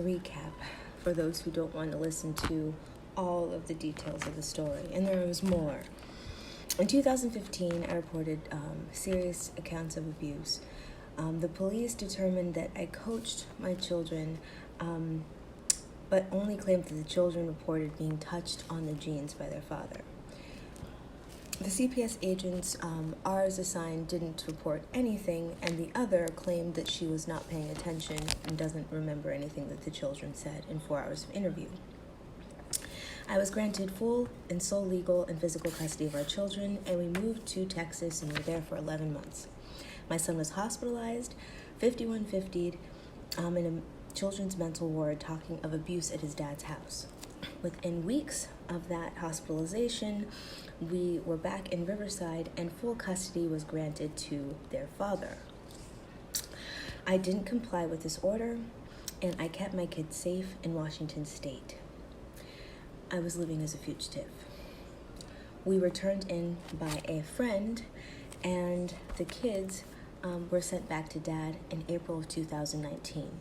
Recap for those who don't want to listen to all of the details of the story, and there was more. In 2015, I reported serious accounts of abuse. The police determined that I coached my children, but only claimed that the children reported being touched on the jeans by their father. The CPS agents, ours assigned, didn't report anything, and the other claimed that she was not paying attention and doesn't remember anything that the children said in 4 hours of interview. I was granted full and sole legal and physical custody of our children, and we moved to Texas and were there for 11 months. My son was hospitalized, 5150'd, in a children's mental ward, talking of abuse at his dad's house. Within weeks of that hospitalization, we were back in Riverside and full custody was granted to their father. I didn't comply with this order, and I kept my kids safe in Washington State. I was living as a fugitive. We were turned in by a friend, and the kids were sent back to Dad in April of 2019.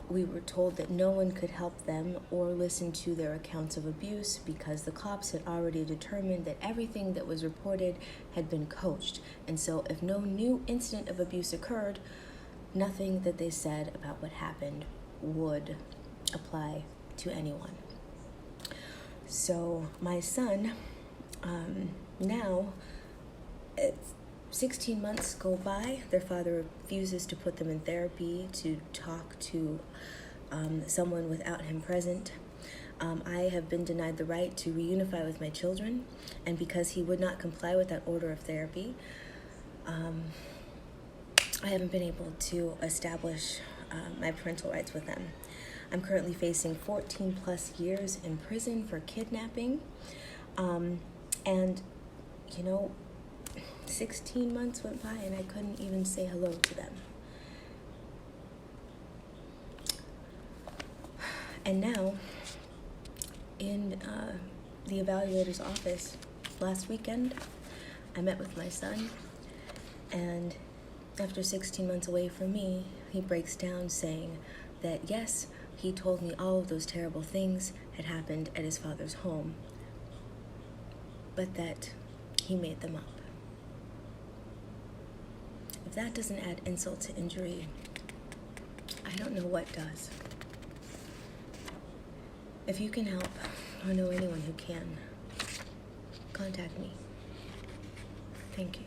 We were told that no one could help them or listen to their accounts of abuse because the cops had already determined that everything that was reported had been coached. And so if no new incident of abuse occurred, nothing that they said about what happened would apply to anyone. So my son, now, it's 16 months go by, their father refuses to put them in therapy, to talk to someone without him present. I have been denied the right to reunify with my children, and because he would not comply with that order of therapy, I haven't been able to establish my parental rights with them. I'm currently facing 14 plus years in prison for kidnapping, and 16 months went by and I couldn't even say hello to them. And now, in the evaluator's office last weekend, I met with my son, and after 16 months away from me, he breaks down saying that yes, he told me all of those terrible things had happened at his father's home, but that he made them up. If that doesn't add insult to injury, I don't know what does. If you can help, or know anyone who can, contact me. Thank you.